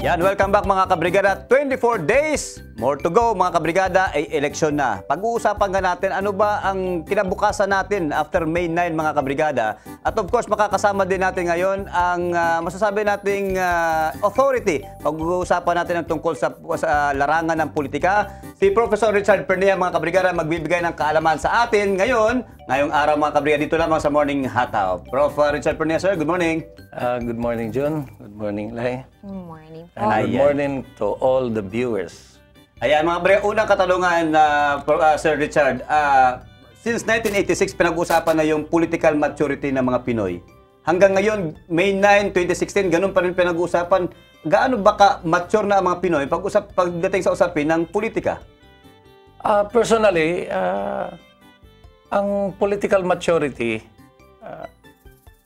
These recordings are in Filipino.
Yan, welcome back mga kabrigada. 24 days, more to go mga kabrigada, ay eleksyon na. Pag-uusapan nga natin ano ba ang kinabukasan natin after May 9 mga kabrigada. At of course, makakasama din natin ngayon ang masasabi nating authority. Pag-uusapan natin ang tungkol sa larangan ng politika. Si Professor Richard Pernia mga kabrigada magbibigay ng kaalaman sa atin ngayong araw mga kabrigada dito lamang sa Morning Hataw. Prof. Richard Pernia, sir, good morning. Good morning, John. Good morning, Lai. Good morning. And good morning to all the viewers. Ayan mga kabrigada, unang katanungan, Sir Richard. Since 1986, pinag-usapan na yung political maturity ng mga Pinoy. Hanggang ngayon, May 9, 2016, ganun pa rin pinag-usapan. Gaano ba ka-mature na ang mga Pinoy pagdating sa usapin ng politika? Personally, ang political maturity,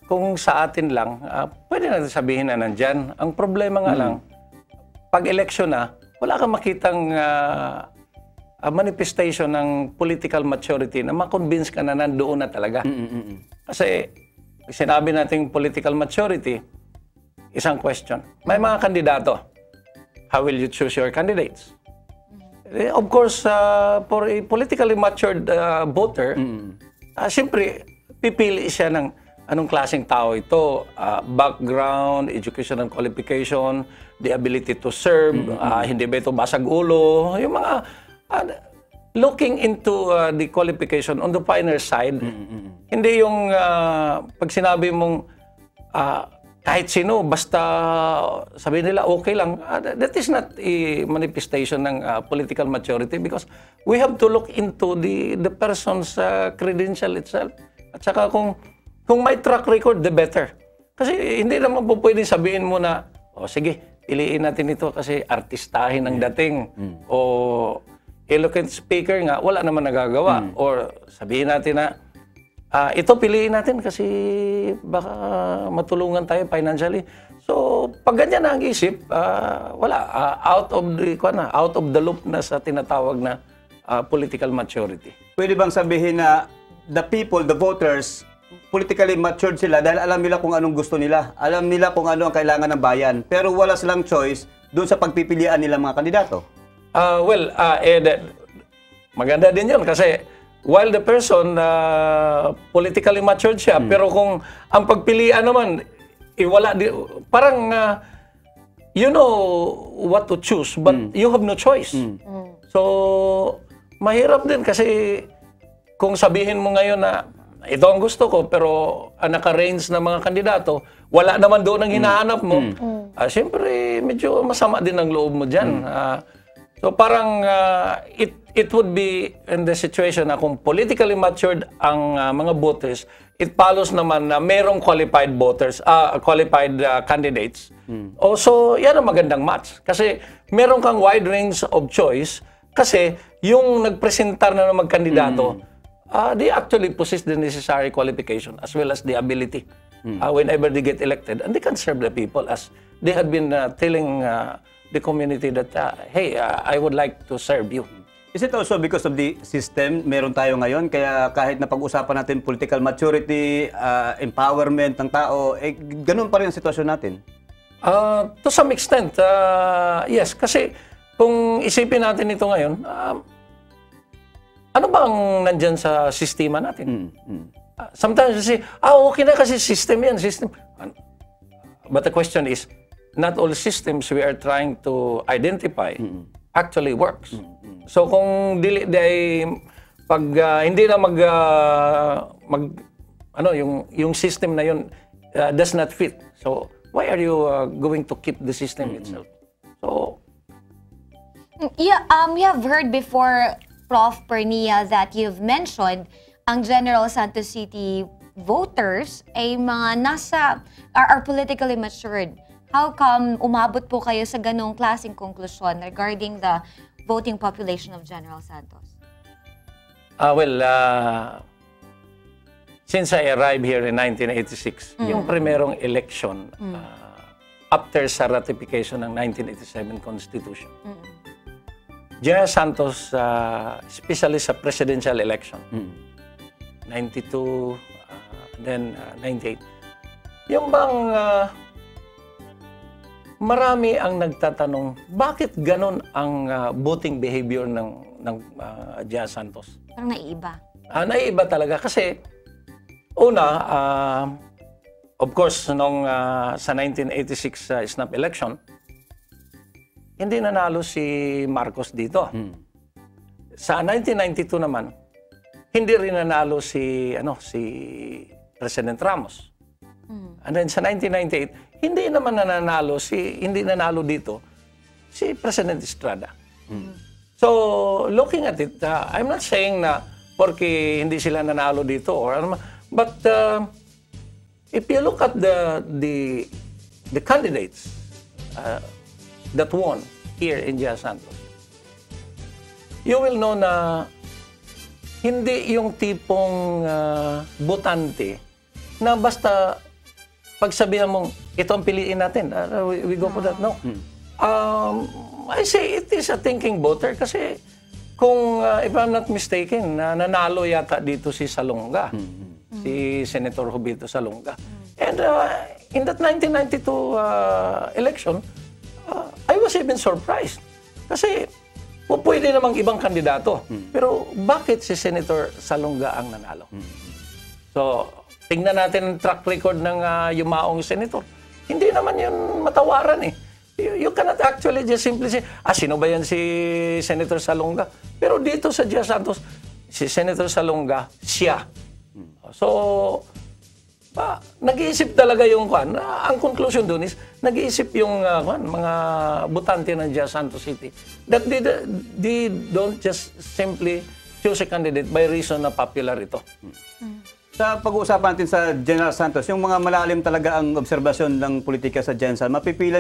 kung sa atin lang, pwede natin sabihin na nandyan. Ang problema nga lang, pag eleksyon na, wala kang makitang manifestation ng political maturity na makonvince ka na nandoon na talaga. Kasi sinabi natin political maturity, isang question. May mga kandidato. How will you choose your candidates? Of course, for a politically matured voter, siyempre, pipili siya ng anong klaseng tao ito. Background, educational qualification, the ability to serve, hindi ba ito basag ulo, yung mga looking into the qualification on the finer side. Hindi yung pag sinabi mong kahit sino, basta sabihin nila okay lang, that is not a manifestation ng political maturity because we have to look into the person's credential itself. At saka kung may track record, the better. Kasi hindi naman po pwedeng sabihin mo na, sige, piliin natin ito kasi artistahin ang dating. O eloquent speaker nga, wala naman nagagawa. Or sabihin natin na, ito piliin natin kasi baka matulungan tayo financially. So, pag ganyan na ang isip, wala. Out of the loop na sa tinatawag na political maturity. Pwede bang sabihin na the people, the voters, politically matured sila dahil alam nila kung anong gusto nila. Alam nila kung ano ang kailangan ng bayan. Pero wala silang choice doon sa pagpipilian nila mga kandidato. Maganda din yun kasi while the person politically matured siya, pero kung ang pagpilian naman, wala parang you know what to choose, but you have no choice. So, mahirap din kasi kung sabihin mo ngayon na ito ang gusto ko, pero naka-range na mga kandidato, wala naman doon ang hinahanap mo. Siyempre, medyo masama din ang loob mo dyan. So parang it would be in the situation na kung politically matured ang mga voters, it follows naman na merong qualified voters, qualified candidates. Also, yan ang magandang match. Kasi meron kang wide range of choice kasi yung nagpresentar na ng magkandidato, they actually possess the necessary qualification as well as the ability whenever they get elected. And they can serve the people as they had been telling the community that, hey, I would like to serve you. Is it also because of the system meron tayo ngayon? Kaya kahit na pag-usapan natin political maturity, empowerment ng tao, ganun pa rin ang sitwasyon natin? To some extent, yes. Kasi kung isipin natin ito ngayon, ano bang nandyan sa sistema natin? Sometimes you say, okay na kasi system yan. System. But the question is, not all systems we are trying to identify actually works. So kung pag hindi na yung system na yun does not fit. So why are you going to keep the system itself? So yeah, we have heard before, Prof. Pernia, that you've mentioned ang General Santos City voters ay mga are politically matured. How come umabot po kayo sa ganong klaseng konklusyon regarding the voting population of General Santos? Since I arrived here in 1986, yung primerong election after sa ratification ng 1987 Constitution, General Santos, especially sa presidential election, 92, then 98, yung bang marami ang nagtatanong, bakit ganon ang voting behavior ng Gia Santos? Parang naiiba. Naiiba talaga kasi una, of course, sa 1986 snap election, hindi nanalo si Marcos dito. Sa 1992 naman, hindi rin nanalo si President Ramos. And then sa 1998, hindi nanalo dito si President Estrada. So, looking at it, I'm not saying na porque hindi sila nanalo dito or ano, but if you look at the candidates that won here in Gia Santos, you will know na hindi yung tipong botante na basta pagsabihan mong ito ang piliin natin, we go for that. No. I say it is a thinking voter kasi kung if I'm not mistaken, nanalo yata dito si Salonga, si Senator Jovito Salonga. And in that 1992 election, I was even surprised kasi pwede namang ibang kandidato. Pero bakit si Senator Salonga ang nanalo? So, tingnan natin ang track record ng yumaong senator. Hindi naman yun matawaran eh. You cannot actually just simply say, sino ba yan si Senator Salonga? Pero dito sa Gia Santos, si Senator Salonga, siya. So, nag-iisip talaga yung ang conclusion dun is, nag-iisip yung mga botante ng Gia Santos City that they don't just simply choose a candidate by reason na popular ito. Sa pag-uusapan natin sa General Santos, yung mga malalim talaga ang obserbasyon ng politika sa Jensen, mapipili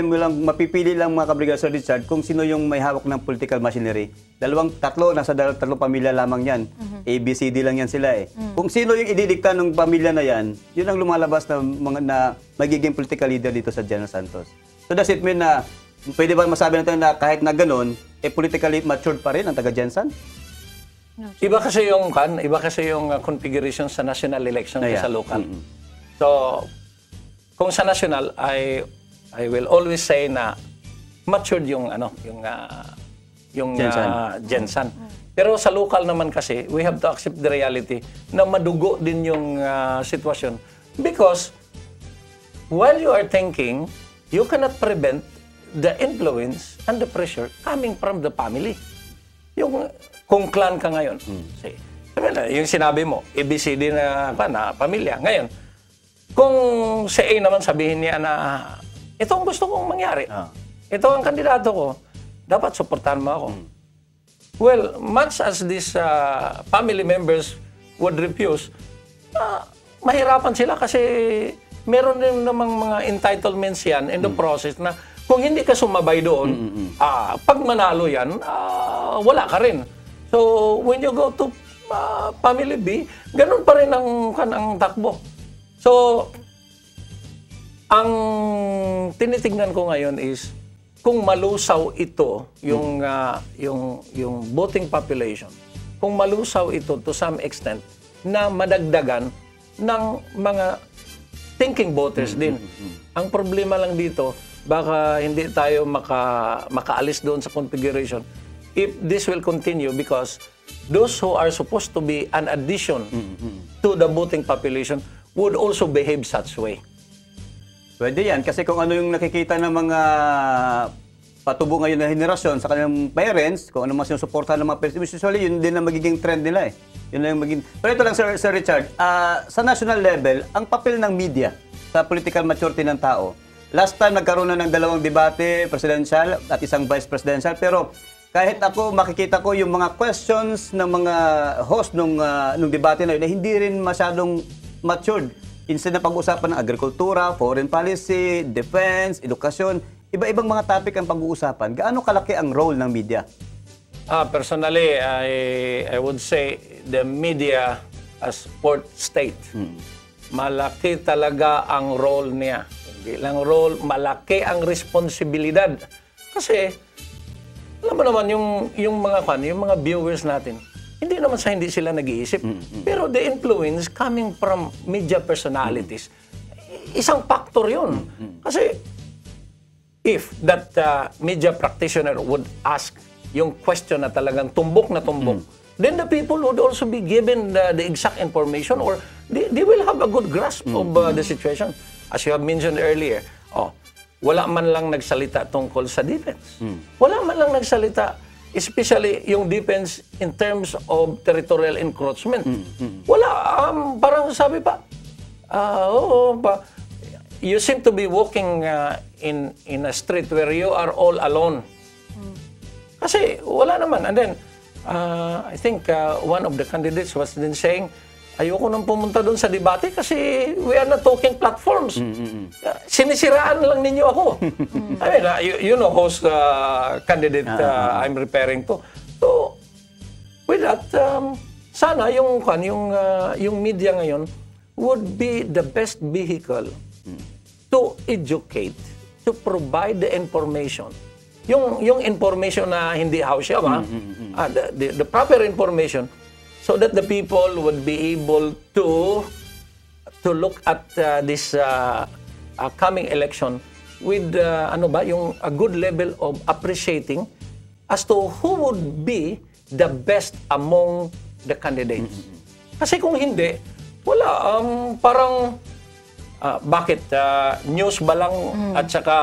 lang mga kabrigada Sir Richard kung sino yung may hawak ng political machinery. Nasa tatlong pamilya lamang yan. ABCD lang yan sila eh. Kung sino yung ididikta ng pamilya na yan, yun ang lumalabas na magiging political leader dito sa General Santos. So does it mean na, pwede ba masabi natin na kahit na ganun, politically matured pa rin ang taga Jensen? Iba kasi yung configuration sa national election sa local. So, kung sa national, I will always say na matured yung Jensen. Pero sa local naman kasi, we have to accept the reality na madugo din yung sitwasyon. Because while you are thinking, you cannot prevent the influence and the pressure coming from the family. Kung clan ka ngayon, yung sinabi mo, ABCD na pamilya. Ngayon, kung si A naman sabihin niya na, ito ang gusto kong mangyari. Ito ang kandidato ko. Dapat suportahan mo ako. Well, much as these family members would refuse, mahirapan sila kasi meron din namang mga entitlements yan in the process na kung hindi ka sumabay doon, pag manalo yan, wala ka rin. So, when you go to Family B, ganun pa rin ang takbo. So, ang tinitingnan ko ngayon is kung malusaw ito, yung voting population, kung malusaw ito to some extent na madagdagan ng mga thinking voters din. Ang problema lang dito, baka hindi tayo makaalis doon sa configuration if this will continue because those who are supposed to be an addition to the voting population would also behave such way. Pwede yan. Kasi kung ano yung nakikita ng mga patubo ngayon na henerasyon sa kanilang parents, kung ano mas yung suportahan ng mga parents, usually yun din ang magiging trend nila eh. Yun lang yung magiging... Pero ito lang, Sir Richard, sa national level, ang papel ng media sa political maturity ng tao. Last time, nagkaroon na ng dalawang debate, presidential at isang vice presidential, pero kahit ako, makikita ko yung mga questions ng mga host nung debate na yun, hindi rin masyadong matured. Instead na pag-uusapan ng agrikultura, foreign policy, defense, edukasyon, iba-ibang mga topic ang pag-uusapan. Gaano kalaki ang role ng media? Personally, I would say the media as fourth state. Malaki talaga ang role niya. Hindi lang role, malaki ang responsibilidad. Kasi alam mo naman yung mga viewers natin, hindi naman sa hindi sila nag-iisip. Pero the influence coming from media personalities, isang factor 'yun. Kasi if that media practitioner would ask yung question na talagang tumbok na tumbok, then the people would also be given the exact information, or they will have a good grasp of the situation. As you have mentioned earlier, wala man lang nagsalita tungkol sa defense. Wala man lang nagsalita, especially yung defense in terms of territorial encroachment. Wala, parang sabi pa, you seem to be walking in a street where you are all alone. Kasi wala naman. And then, I think one of the candidates was then saying, ayoko nang pumunta doon sa debate kasi we are not talking platforms. Sinisiraan lang ninyo ako. I mean, you know whose candidate I'm referring to. So, with that, sana yung media ngayon would be the best vehicle to educate, to provide the information. Yung information na hindi hausyaw, the proper information, so that the people would be able to look at this coming election with yung a good level of appreciating as to who would be the best among the candidates. Kasi kung hindi, wala, parang bakit news ba lang at saka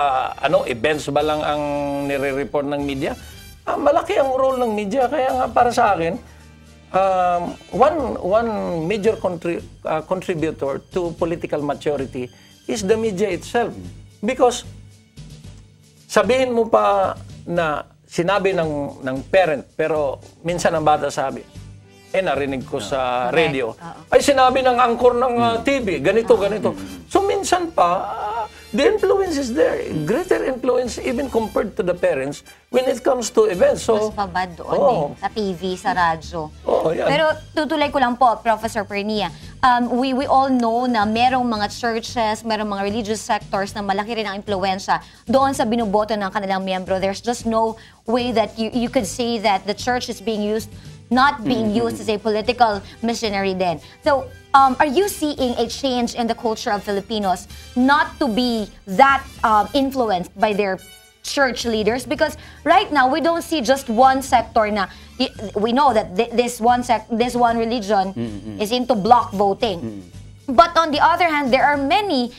events ba lang ang nire-report ng media? Malaki ang role ng media, kaya nga para sa akin, one major contributor to political maturity is the media itself. Because sabihin mo pa na sinabi ng parent, pero minsan ang bata sabi, narinig ko sa radio. Ay, sinabi ng anchor ng TV, ganito. So, minsan pa, the influence is there. Greater influence even compared to the parents when it comes to events. So, mas babad doon sa TV, sa radyo. Yan. Pero tutuloy ko lang po, Professor Pernia, we all know na merong mga churches, merong mga religious sectors na malaki rin ang impluensya doon sa binuboto ng kanilang miyembro. There's just no way that you could say that the church is not being used as a political missionary then. So, are you seeing a change in the culture of Filipinos not to be that influenced by their church leaders? Because right now, we don't see just one sector na, we know that this one religion is into block voting. But on the other hand, there are many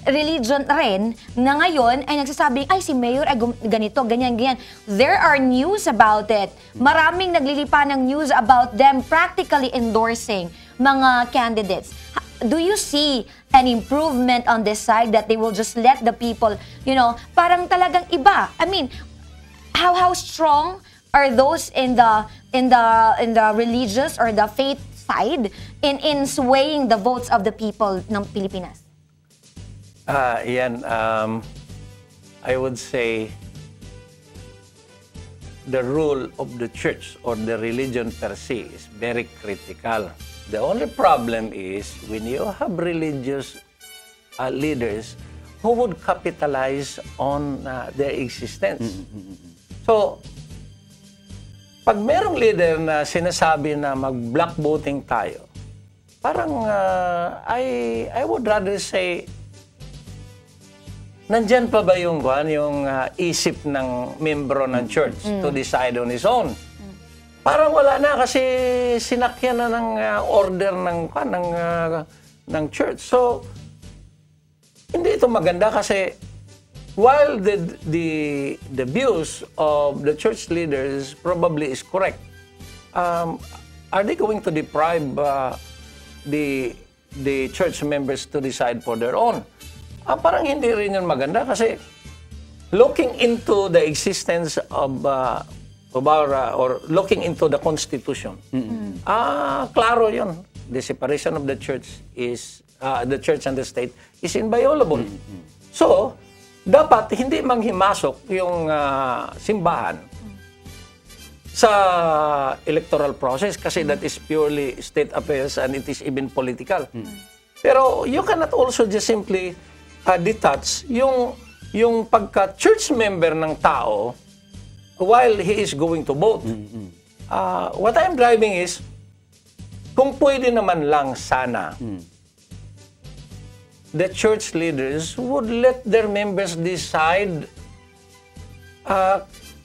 religion rin na ngayon ay nagsasabing, ay si Mayor ay ganito, ganyan. There are news about it. Maraming naglilipa ng news about them practically endorsing mga candidates. Do you see an improvement on this side that they will just let the people, parang talagang iba? I mean, how strong are those in the religious or the faith side in swaying the votes of the people ng Pilipinas? I would say the role of the church or the religion per se is very critical. The only problem is when you have religious leaders who would capitalize on their existence. So, pag merong leader na sinasabi na mag-block voting tayo, parang I would rather say, nandyan pa ba yung isip ng membro ng church to decide on his own? Parang wala na kasi sinakyan na ng order ng church. So, hindi ito maganda kasi while the views of the church leaders probably is correct, are they going to deprive the church members to decide for their own? Parang hindi rin yun maganda kasi looking into the existence of our or looking into the Constitution, klaro yun. The separation of the church the church and the state is inviolable. So, dapat hindi manghimasok yung simbahan sa electoral process kasi that is purely state affairs and it is even political. Pero you cannot also just simply detach yung pagka-church member ng tao while he is going to vote. What I'm driving is, kung pwede naman lang sana, the church leaders would let their members decide.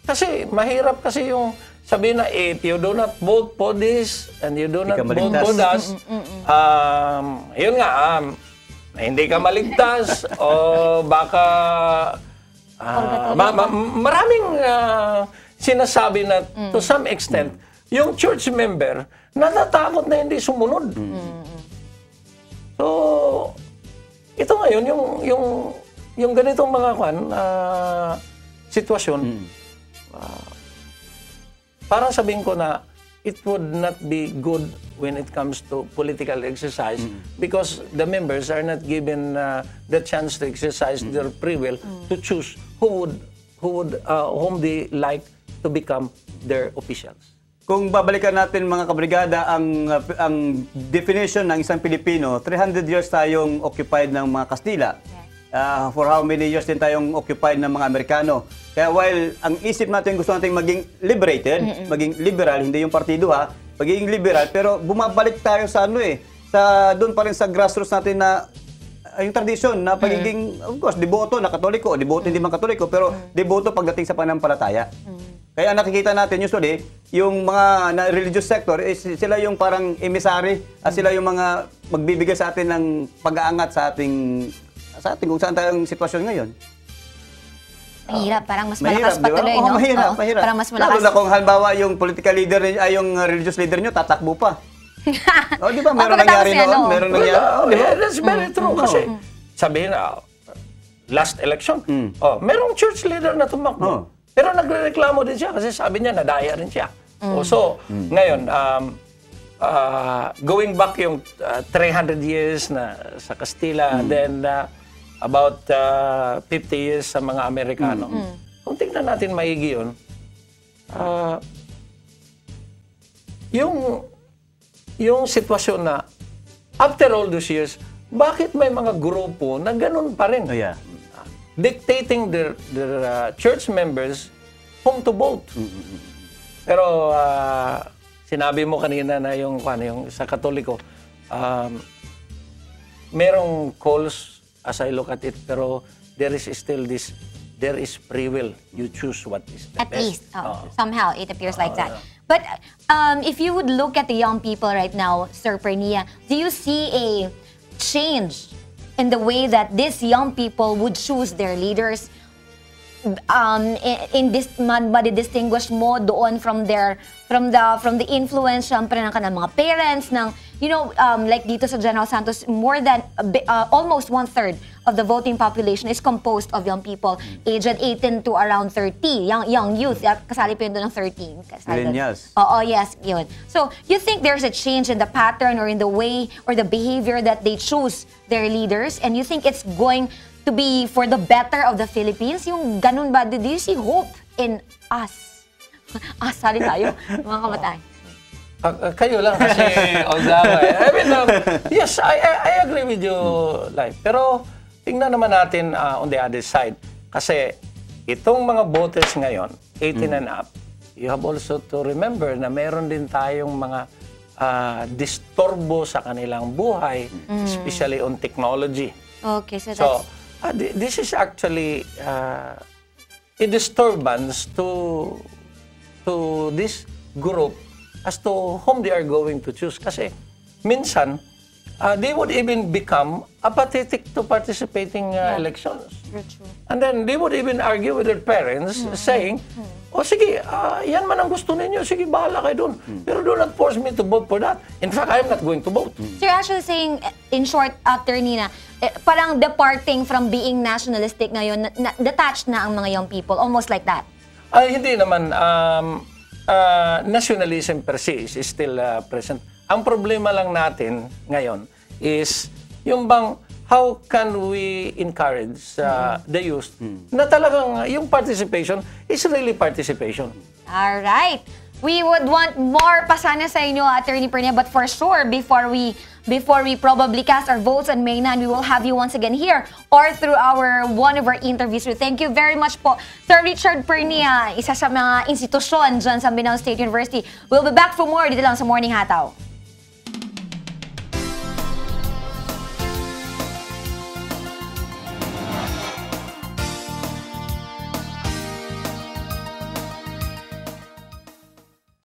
Kasi mahirap kasi yung sabihin na, if you do not vote for this and you do not ka vote maligtas. for that, yun nga, hindi ka maligtas o baka maraming sinasabi na to some extent, yung church member natatakot na hindi sumunod. So, ito ngayon, yung ganitong mga sitwasyon, parang sabihin ko na it would not be good when it comes to political exercise because the members are not given the chance to exercise their free will to choose whom they like to become their officials. Kung babalikan natin mga kabrigada ang definition ng isang Pilipino, 300 years tayong occupied ng mga Kastila. For how many years din tayong occupied ng mga Amerikano. Kaya while ang isip natin gusto natin maging liberated, maging liberal, hindi yung partido maging liberal, pero bumabalik tayo sa doon pa rin sa grassroots natin na yung tradisyon na pagiging, of course, deboto na Katoliko, deboto hindi man Katoliko, pero deboto pagdating sa pananampalataya. Kaya nakikita natin usually, yung mga religious sector, sila yung parang emissary, sila yung mga magbibigay sa atin ng pag-aangat sa ating kung saan tayong sitwasyon ngayon. Mahirap, parang mas malakas pa tuloy, no? Mahirap. Parang mas malakas. Lalo na kung halimbawa yung political leader, yung religious leader nyo, tatakbo pa. Di ba? Meron nangyari noon. Meron nangyari. That's very true. Kasi sabihin na, last election, merong church leader na tumakbo. Pero nagrereklamo din siya kasi sabi niya, nadaya rin siya. So, ngayon, going back yung 300 years na sa Castilla, then about 50 years sa mga Amerikano. Kung tignan natin maigi yun, yung sitwasyon na after all those years, bakit may mga grupo na ganun pa rin? Dictating their church members whom to vote. Pero sinabi mo kanina na yung sa Katoliko, merong calls as I look at it, pero there is free will. You choose what is the At best. least, somehow, it appears like that. But if you would look at the young people right now, Sir Pernia, do you see a change in the way that these young people would choose their leaders? In this madidistinguish mo doon from the influence syempre ng kanang mga parents ng like dito sa General Santos, more than almost 1/3 of the voting population is composed of young people aged 18 to around 30, young youth. Kasali pa yun doon ng 13. Millennials. Yes, yun. So, you think there's a change in the pattern or in the way or the behavior that they choose their leaders, and you think it's going to be for the better of the Philippines? Yung ganun ba? Do you see hope in us? Sali tayo, mga kabataan. Kayo lang kasi I mean, yes, I agree with you, Lai. Pero tingnan naman natin on the other side. Kasi itong mga voters ngayon, 18 and up, you have also to remember na meron din tayong mga disturbo sa kanilang buhay, especially on technology. Okay, so this is actually a disturbance to this group as to whom they are going to choose. Kasi minsan, they would even become apathetic to participating elections. true. And then they would even argue with their parents saying, sige, yan man ang gusto ninyo, sige, bahala kayo doon. Pero do not force me to vote for that. In fact, I'm not going to vote. So you're actually saying, in short, Attorney, na parang departing from being nationalistic ngayon, detached na ang mga young people, almost like that? Hindi naman. Nationalism per se is still present. Ang problema lang natin ngayon is yung bang how can we encourage the youth na talagang yung participation is really participation. All right. We would want more pa sana sa inyo, Attorney Pernia, but for sure, before we probably cast our votes on May 9, we will have you once again here or through one of our interviews. So thank you very much po, Sir Richard Pernia, isa sa mga institusyon dyan sa Mindanao State University. We'll be back for more dito lang sa Morning Hataw.